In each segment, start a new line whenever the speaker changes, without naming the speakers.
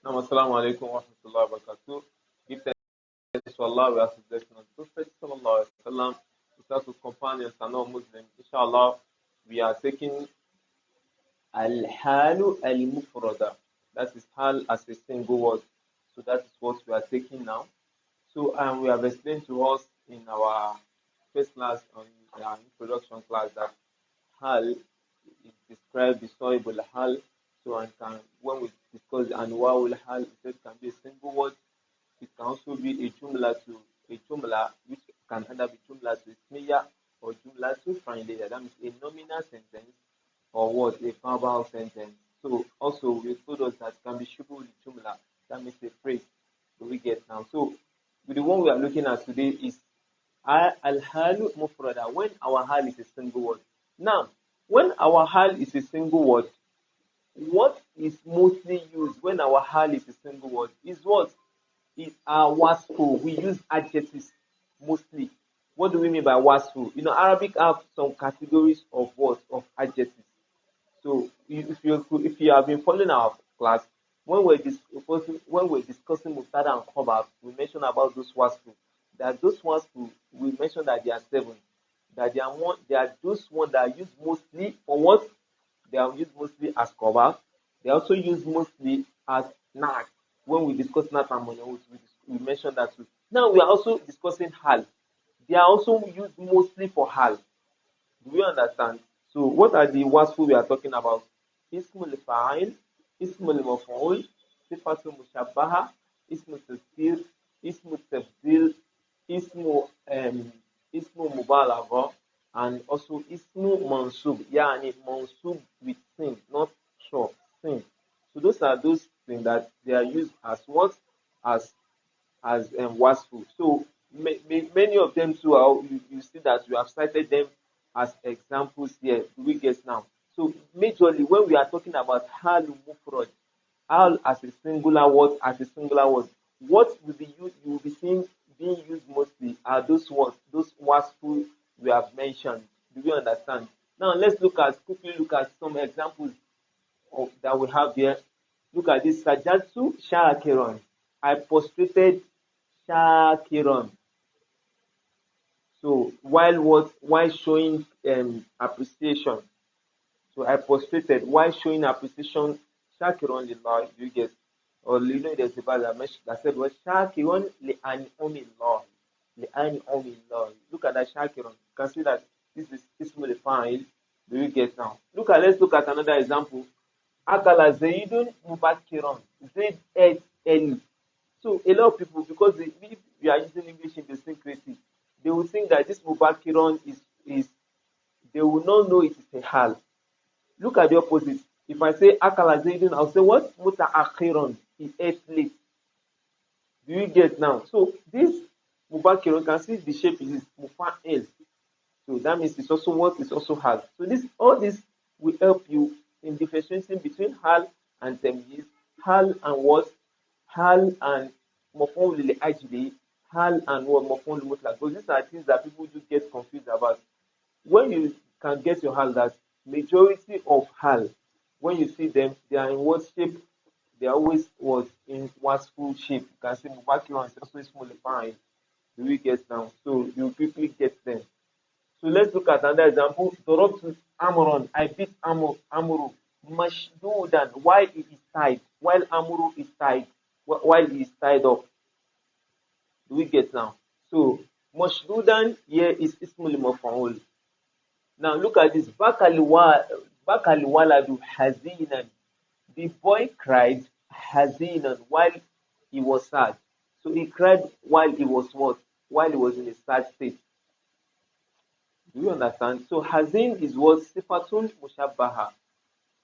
Now, assalamu alaikum wa rahmatullahi wa barakatuh. Give thanks to Allah. We are suggesting on the Prophet sallallahu alaihi wasallam. We start with companions and all Muslims. Inshallah, we are taking al-halu al-mufrada. That is hal as a single word. So that is what we are taking now. So we have explained to us in our first class on our introduction class that hal is described the soluble hal. So and can when we discuss anwa'ul hal, it can be a single word. It can also be a jumla which can either be jumla to ismiya or jumla to fi'liya. That means a nominal sentence or what a verbal sentence. So also we told us that can be shubul jumla. That means a phrase. So we get now. So the one we are looking at today is al-halu mufrada, when our hal is a single word. Now, when our hal is a single word, what is mostly used when our hal is a single word is what? Is our wasfu. We use adjectives mostly. What do we mean by wasfu? Arabic have some categories of words, of adjectives. So if you have been following our class, when we're discussing Mubtada and Khabar, we mentioned about those wasfu. That those wasfu, we mentioned that there are seven. That they are those ones that are used mostly for what? They are used mostly as Khabar. They are also used mostly as Nahw. When we discuss Nahw and Manawut, we mentioned that too. Now we are also discussing Hal. They are also used mostly for Hal. Do we understand? So what are the wasfu we are talking about? Ismul fa'il, ismul maf'ul, sifatul mushabbaha, ismul tasdir, ismul tabdil, ismu ismu mubalagha, and also ismu mansub. Yani mansub with sin, not short sin. So those are those things that they are used as what? As wasfu. So many of them too are, you see that we have cited them as examples here. Do we get now? So majorly when we are talking about hal mufrad, hal as a singular word, what will be used, you will be seeing being used mostly are those words, those wasfu we have mentioned. Do we understand? Now let's quickly look at some examples that we have here. Look at this. Sajatu shakiron. I prostrated shakiron. So while showing appreciation. So I prostrated while showing appreciation. Shakiron lillah. You get, or there's a verse that said was shakiron li an'umillah. Li an'umillah. Look at that shakiron. You can see that this is ismul fa'il. Do you get now? Let's look at another example. Akala Zaidun Mubakiron. Zaid ate early. So a lot of people, because if we are using English in the syncretic, they will think that this Mubakiron is they will not know it is a hal. Look at the opposite. If I say Akala Zaidun, I'll say what? Muta'akhiron. He ate late. Do you get now? So this Mubakiron, can see the shape is Mufa'il. So that means it's also what? It's also hal. So all this will help you in differentiating between hal and tamyiz, hal and what? Hal and maf'ul li ajli, hal and what? Maf'ul mutlaq. Because these are things that people do get confused about. When you can get your hal, that majority of hal, when you see them, they are in what shape? They are always what? In wasful shape. You can see Mubakir is also small fine. Do we get now? So you quickly get them. So let's look at another example. Dorobtu Amron. I beat Amuru. Mashdudan. While he is tied. While Amuru is tied. While he is tied up. Do we get now? So Mashdudan here is Ismul Maf'ul. Now look at this. Bakal waladu hazinan. The boy cried hazinan while he was sad. So he cried while he was what? While he was in a sad state. Do you understand? So hazin is what? Sifatun mushabbaha.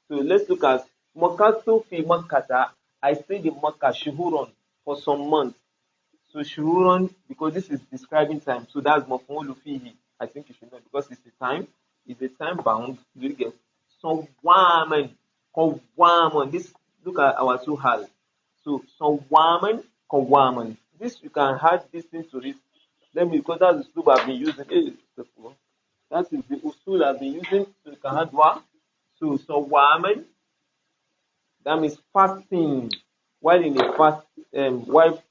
So let's look at Makatu fi Makkata. I stayed in Makkah shuhuron for some months. So shuhuron, because this is describing time. So that's maf'ulu fihi. I think you should know because it's a time. It's a time bound. Do you get? So waman, kawaman. This, look at our two hal. So waman, kawaman. This you can add this thing to it. Let me, because that's the I've been using. That is the usul I've been using. So you can add one. So waman. That means fasting. while in a fast, while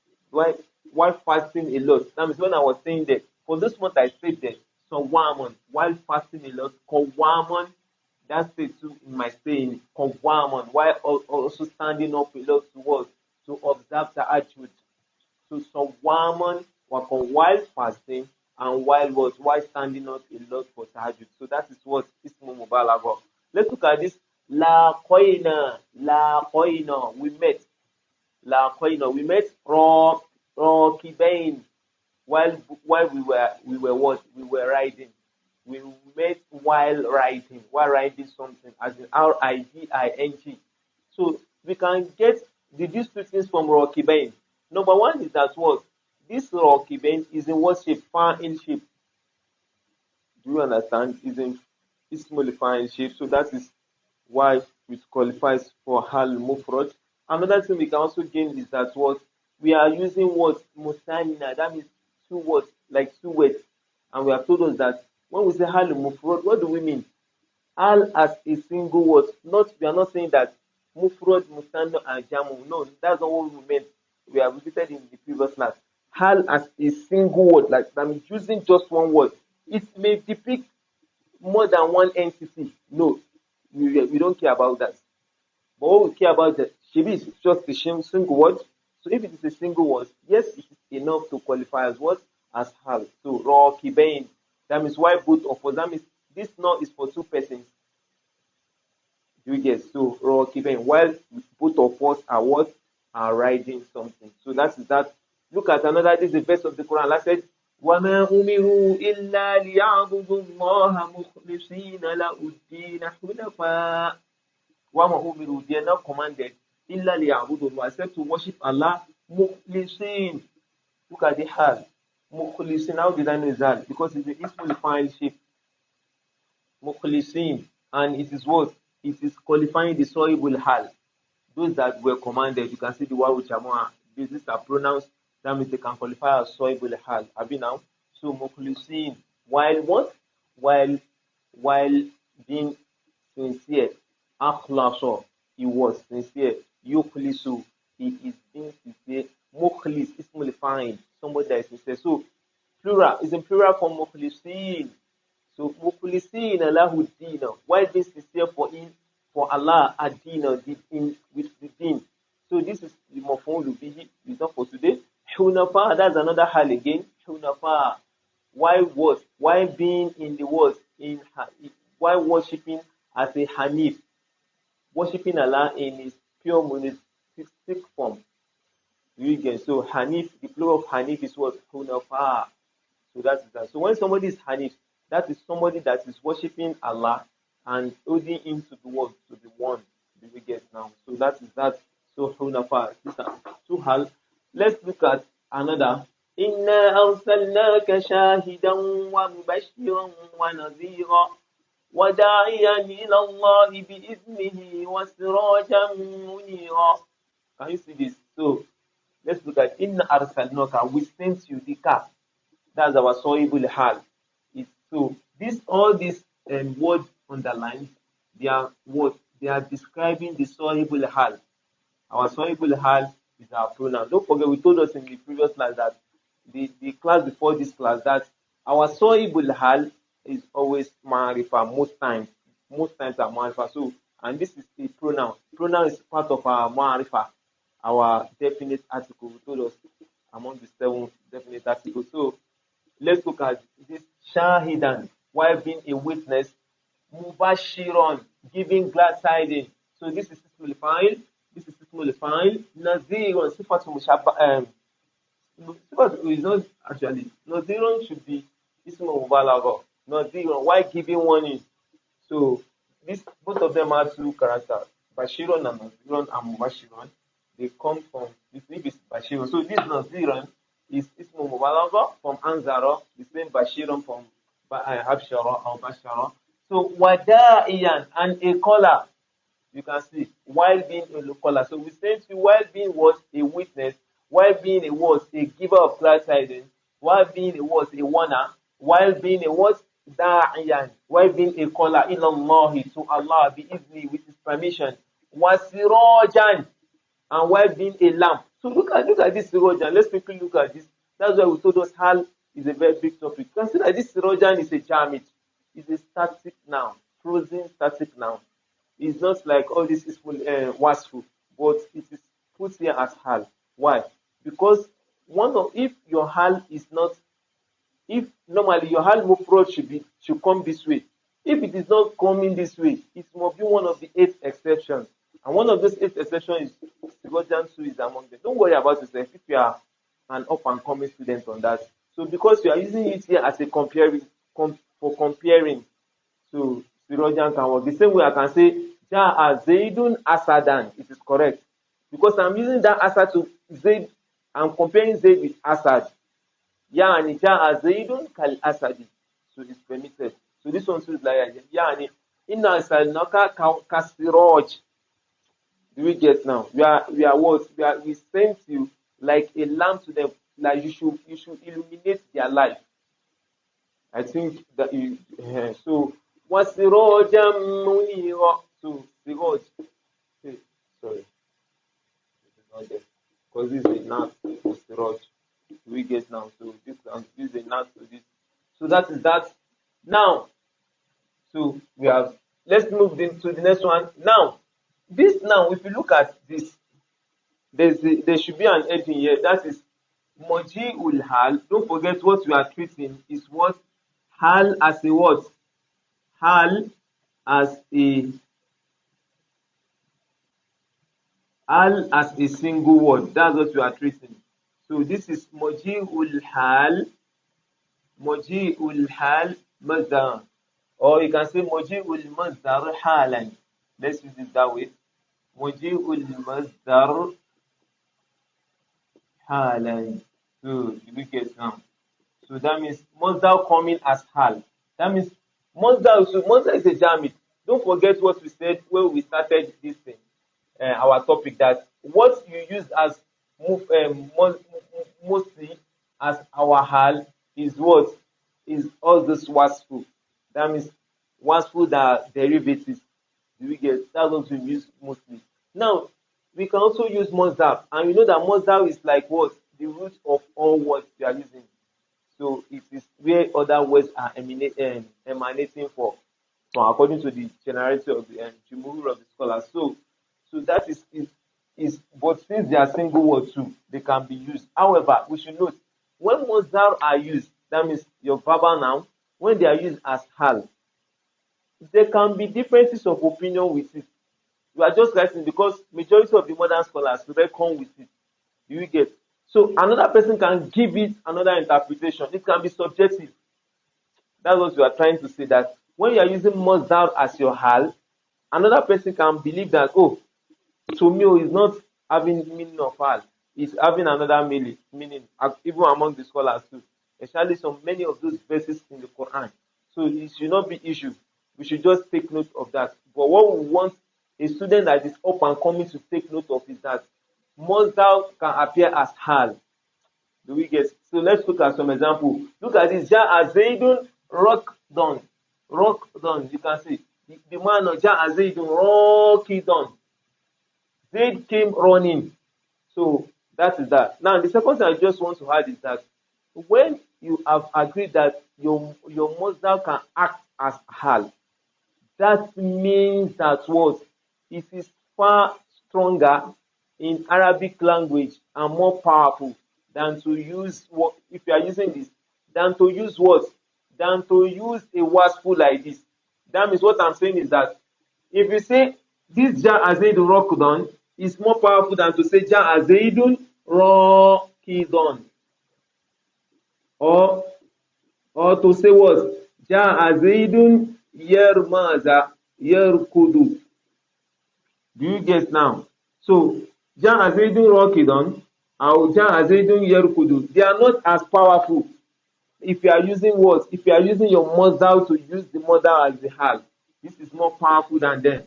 while fasting a lot. That means when I was saying that for this month I said that so woman while fasting a lot, woman that state too in my saying woman while also standing up a lot to what to observe the attribute. So some woman work on while fasting and while what while standing up a lot for tahajjud. So that is what ismu mubalaghah. Let's look at this. La koina, we met. La koina, we met Kibain while we were what we were riding. We met while riding something as in Riding. So we can get deduce two things from Kibain. Number one is that what this Kibain is in what shape? Fa'il shape. Do you understand? Is in ismul fa'il shape. So that is why it qualifies for Hal Mufrad. Another thing we can also gain is that what we are using what Musanina, that means two words, like two words. And we have told us that when we say Hal Mufrad, what do we mean? Hal as a single word. Not we are not saying that Mufrad, Musanna, and Jamu. No, that's not what we meant. We have repeated in the previous class. Hal as a single word, like I'm using just one word. It may depict more than one entity. No, we don't care about that. But what we care about that Shibi is just a single word. So if it is a single word, yes, it is enough to qualify as what? As hal. So raw kibain. That means why both of us. That means this now is for two persons. Do you get so raw kibain? While both of us are what? Are riding something. So that is that. Look at another. This is the verse of the Quran. Allah said, وَمَا أُمِرُوا إِلَّا لِيَعْبُدُوا اللَّهَ مُخْلِصِينَ لَهُ الدِّينَ حُنَفَاءَ. وَمَا أُمِرُوا, they are not commanded إِلَّا لِيَعْبُدُوا اللَّهَ, except to worship Allah مُخْلِصِينَ. Look at the hal. مُخْلِصِينَ. How did I know that? Because it's the ismul fa'il shape. مُخْلِصِينَ. And it is what? It is qualifying the sohibul hal. Those that were commanded, you can see the wawu jamaa. These are pronouns. That means they can qualify as sohibul hal. Abi now. So mukhlisin. While what? While being sincere. Akhlaso. He was sincere. Yukhlisu. He is being sincere. Mukhlis. Ismul fa'il. Somebody that is sincere. So plural is in plural form mukhlisin. So mukhlisina lahu dina. Why being sincere for Allah ad-dina with the deen. So this is the maf'ul bihi. It's not for today. Hunafa, that's another hal again. Hunafa. Why what? Why being in the world why worshipping as a Hanif? Worshipping Allah in his pure monotheistic form. You get so Hanif, the plural of Hanif is what? Hunafa. So that is that. So when somebody is Hanif, that is somebody that is worshipping Allah and holding him to the world, to the one. Do we get now? So that is that. So Hunafa. So Hal. Let's look at another. Inna arsalnaka shahidan wa mubashiran wa nadhira wa da'iyan ila Allah bi'iznihi wa sirajan munira. Can you see this? So let's look at Inna arsalnaka. We sent you the car. That's our sohibul hal. It's so this all these words underlined, they are what they are describing the sohibul hal. Our sohibul hal is our pronoun. Don't forget, we told us in the previous class that the class before this class that our sohibul hal is always ma'rifa most times. Most times are ma'rifa. So and this is the pronoun. Pronoun is part of our ma'rifa, our definite article. We told us among the 7 definite articles. So let's look at this shahidan, while being a witness, mubashiran, giving glad tidings. So this is ismul fa'il. This is ismul fa'il. Naziran, sifatu mushabba. Sifatu is not actually. Naziran should be ismul mubalaghah. Naziran, why giving warning? So this both of them are 2 characters. Bashiran and Naziran and mubashiran. They come from this is Bashiran. So this Naziran is ismu mubalaghah from Anzara, the same Bashiran from Abshara or Bashara. So Wada'iyan and a caller, you can see, while being a caller. So we say to while being was a witness, while being a was a giver of glad tidings, while being a was a warner, while being a was da'iyan, while being a caller, ilallahi, to Allah, bi izni, with his permission, wasirajan, and while being a lamp. So look at this Sirojan. Let's quickly look at this. That's why we told us Hal is a very big topic. Consider this Sirojan is a jamid. It's a static noun, frozen static noun. It's not like all this is wasful, but it is put here as Hal. Why? Because if your Hal is not, if normally your Hal mufrad should come this way. If it is not coming this way, it must be one of the 8 exceptions. And one of those 8 exceptions is Sirojan 2 is among them. Don't worry about yourself if you are an up and coming student on that. So because you are using it here as a for comparing, so Sirojan can work. The same way I can say Ja'a Zaidun Asadan. It is correct. Because I'm using that Asad to Zaid, I'm comparing Zaid with Asad. Yani Ja'a Zaidun Kal Asadi. So it's permitted. So this one is like Yani Inna Salnaka Kasiroj. Do we get now? We are what? We sent you like a lamp to them, like you should illuminate their life. I think that so wasirojam munira. So siroj. Sorry, not there because this is not siroj. We get now. So this is a not to this. So that is that. Now, so we have. Let's move into the next one. Now, this now, if you look at this, there should be an heading here. That is Moji'ul Hal. Don't forget what we are treating is what Hal as a what? Hal as a single word. That's what we are treating. So this is Moji'ul Hal. Moji'ul Hal Mazdar. Or you can say Moji'ul Mazdar Halan. Let's use it that way. Moji'ul Mazdar Halan. So we get now. So that means Mazdar coming as Hal. That means Mazdar is a jamid. Don't forget what we said when we started this thing, our topic, that what you use as mostly as our Hal is what? Is all this wasful. That means wasful that derivatives. Do we get? That's what we use mostly. Now, we can also use Mazdar. And you know that Mazdar is like what? The root of all words we are using. So it is where other words are emanating from according to the generality of the jumhur of the scholars. So that is but since they are single words too, they can be used. However, we should note when Mazdar are used, that means your verbal noun, when they are used as Hal, there can be differences of opinion with it. You are just writing because majority of the modern scholars reckon with it. Do you get? So another person can give it another interpretation. It can be subjective. That's what you are trying to say, that when you are using Mazdar as your Hal, another person can believe that, oh, to me is not having meaning of Hal. It's having another meaning, even among the scholars too. Especially many of those verses in the Quran. So it should not be issue. We should just take note of that. But what we want a student that is up and coming to take note of is that Mazdar can appear as Hal. Do we get? So let's look at some example. Look at this. Ja'a Zaidun Rakdan. Rakdan. You can see the man of Ja'a Zaidun Rakdan. Zaid came running. So that is that. Now the second thing I just want to add is that when you have agreed that your Mazdar can act as Hal, that means that what? It is far stronger in Arabic language and more powerful than to use what, if you are using this, than to use what? Than to use a wasful like this. That means what I'm saying is that if you say this Ja'a Zaidun Rakdan is more powerful than to say Ja'a Zaidun Rakidun. Or to say what? Ja'a Zaidun Yarmaza Yarkudu. Do you get now? So Ja'a Zaidun Rakidun or Ja'a Zaidun Yarkudu, they are not as powerful if you are using what? If you are using your Mazdar to use the Mazdar as the Hal. This is more powerful than them.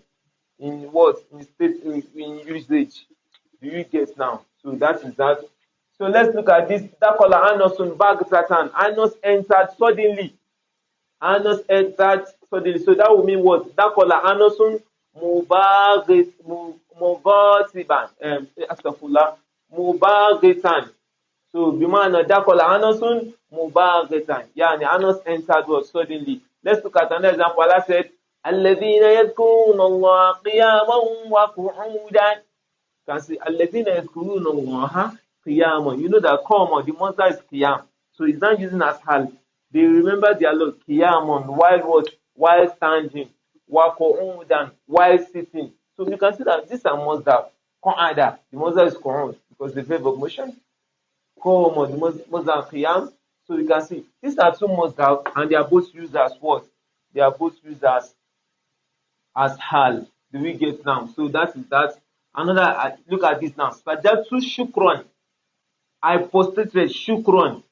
In what? In usage. Do you get now? So that is that. So let's look at this. Dakola Anosun Bagtatan. Anos entered suddenly. Anos entered suddenly. So that will mean what? Dakola Anosun mughatiban, astaghfirullah, mubaghitan. So bimana dakola anasun mubaghitan. Yani Anas entered what suddenly. Let's look at another example. Allah said, الذين يذكرون الله قياما وقعودا. You can see الذين يذكرون الله قياما. You know that qama, the monster is qiyam. So it's not using as hal. They remember their Lord qiyaman while what? While standing. Wa qu'udan while sitting. So you can see that these are monster. Qa'ada. The monster is qa'ud because the verb of motion. Qawma, the monster qiyam. So you can see these are two monsters and they are both used as what? They are both used as hal. Do we get now? So that is that. Another look at this now. Sajatu shukran. I prostrated shukran.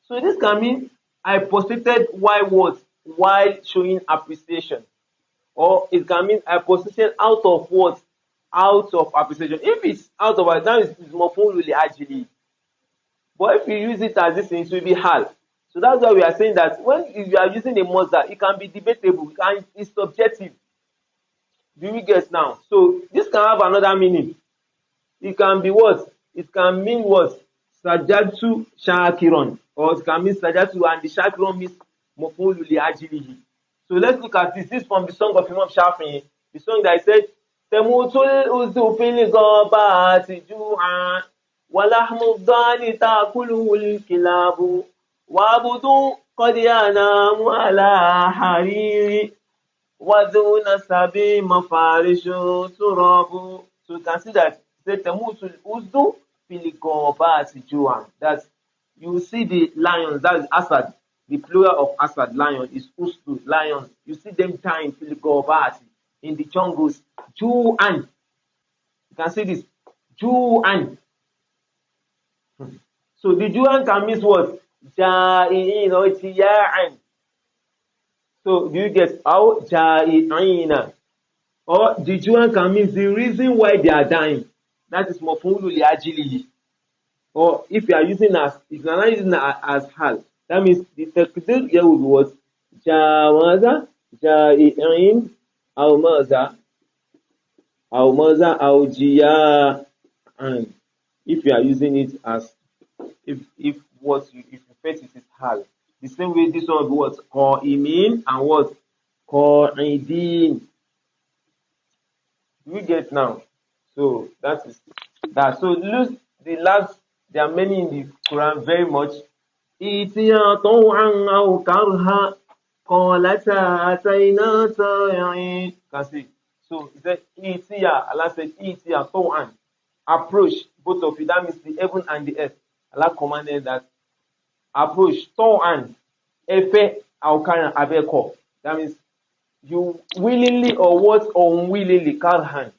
So this can mean I prostrated while what? While showing appreciation. Or it can mean I prostrated out of what? Out of appreciation. If it's out of that is more fully actually. But if you use it as this thing, it will be hal. So that's why we are saying that when you are using a monster, it can be debatable and it's subjective. Do we get now? So this can have another meaning. It can be what? It can mean what? Sajatu shakiron. Or it can mean sajatu and the shakiron means mafulu li ajilihi. So let's look at this. This is from the song of Imam Shafi'i. The song that I said, Temutul uzu fil ghabati ju'an walahmu dhani ta'kuluhu al-kilabu wabudu qad yanamu ala hariri Waduna sabi mafarishu turabu. So you can see that say temutul uzdu filigobati juan. That you see the lions, that is Asad. The plural of Asad, lion, is usdu, lions. You see them dying filigobati in the jungles. Juan. You can see this. Juan. So the Juan can mean what? Ja'in or tiya'an. So do you get how ja'i'ina? Or the Juan can mean the reason why they are dying. That is mafulu li ajilihi. Or if you are using if you are not using as hal, that means the taqdir here will be what? Jawaza, ja'i'in, aw maza, aw jiya'an. If you are using it as if you face it is hal. The same way this one will be what? Qa'imin and what? Qa'idin. We get now. So that is that. So look, the last, there are many in the Quran very much. Itiya taw'an aw karha qalata atayna ta'i'in. Can see. So it said itiya. Allah said itiya taw'an. Approach both of you. That means the heaven and the earth. Allah commanded that approach taw'an. Efe aw karha abeko. That means you willingly or what unwillingly karhan,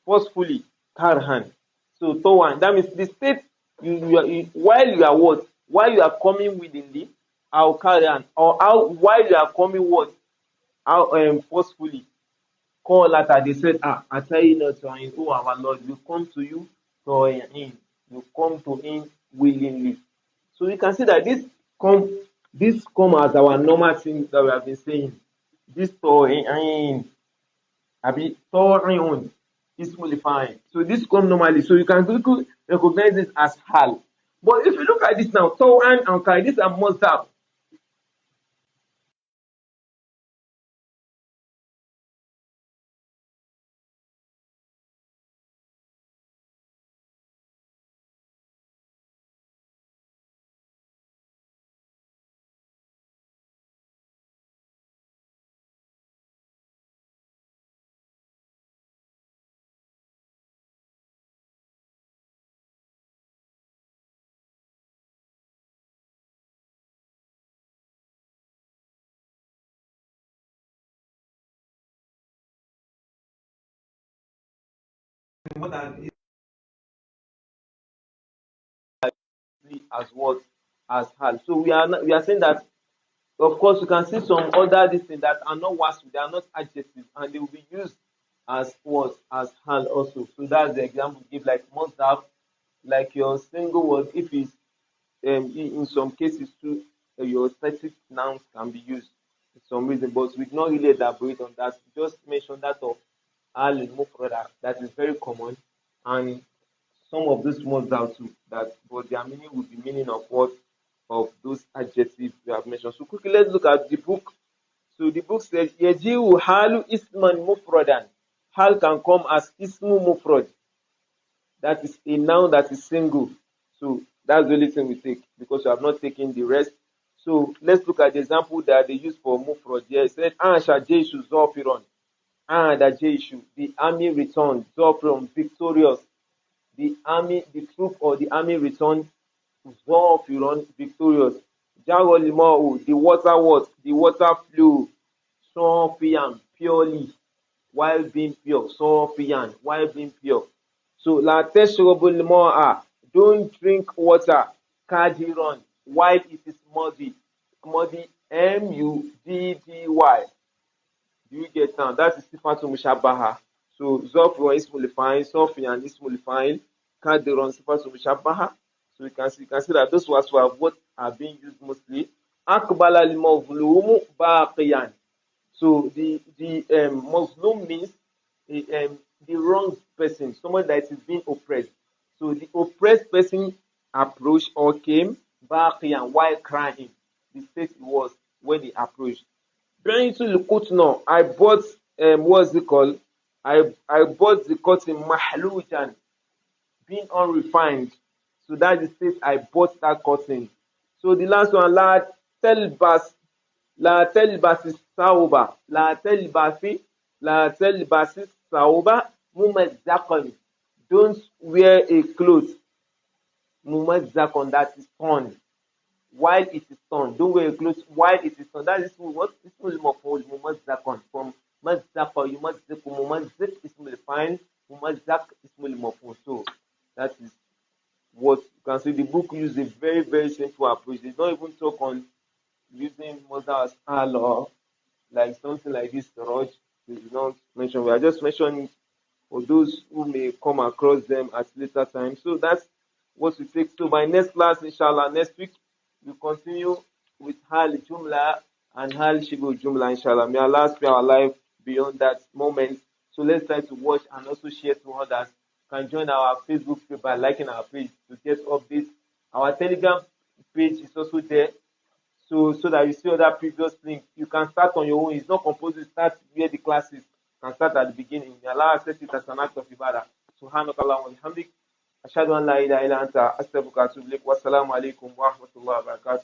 forcefully karhan. So tawan, that means the state while you are what, while you are coming willingly, or karhan, or while you are coming what, forcefully. Call later they said, atayna ta'in, oh our Lord, we come to you ta'in, you come to him willingly. So you can see that this come as our normal thing that we have been saying. This ta'in, abi ta'in is fine. So this come normally. So you can quickly recognize this as hal. But if you look at this now, ta'an and kai, these are mustard. More than as what as hal. So we are saying that of course you can see some other these things that are not wasf, they are not adjectives, and they will be used as what as hal also. So that's the example we give, like must have, like your single word. If it's in some cases too, your static nouns can be used for some reason, but we did not really elaborate on that. We just mention that of al-mufrada. That is very common, and some of those ones down too. That but their meaning will be meaning of what of those adjectives we have mentioned. So quickly let's look at the book. So the book says yajiu halu isman mufradan. Hal can come as ismu mufrad. That is a noun that is single. So that's the only thing we take because we have not taken the rest. So let's look at the example that they use for mufrad here. It said Ansha Jeshu Zofiron. And the Jeshu, the army returned, Zofiron, victorious. The army, the troop or the army returned, Zofiron, victorious. Jagolimau, the water what? The water flew, Sofian, purely, while being pure. Sofian, while being pure. So la tashrabul ma'a, don't drink water, kadiron, while it is muddy. Muddy, muddy. Do you get now? That is sifatu mushabaha. So zofru is mulifying, sofian is mulifying, kadiron sifatu mushabaha. So you can see that those words were what are being used mostly. Akbala al-mawlumu baqiyan. So the Muslim means the wrong person, someone that is being oppressed. So the oppressed person approached or came baqiyan while crying. The state it was when he approached. Going to Lukutno, I bought what's it called? I bought the cotton mahlujan, being unrefined. So that is the state I bought that cotton. So the last one, telbas la telbasi sauba la telbasi sauba mumazzaqan, don't wear a cloth mumazzaqan that is torn while it is torn. Don't wear a cloth while it is torn. That is what ismul maf'ul mumazzaqan, from mazzaqa yumazziqu, mumazziq ismul fa'il, mumazzaq ismul maf'ul. So that is what you can see. The book used a very, very simple approach. They don't even talk on using mother as Haal or like something like this, Raj. They do not mention. We are just mentioning for those who may come across them at later time. So that's what we take. So by next class, inshallah, next week, we continue with Hal Jumla and Hal Shibu Jumla, inshallah. May Allah spare our life beyond that moment. So let's try to watch and also share to others. You can join our Facebook page by liking our page to get updates. Our Telegram page is also there. So that you see other previous links. You can start on your own. It's not compulsory to start where the class is. You can start at the beginning. May Allah accept it as an act of ibadah. Subhanakallah wa bihamdik. Ashhadu an la ilaha illa anta astaghfiruka wa atubu ilaik. Wassalamu alaikum wa rahmatullahi wa barakatuh.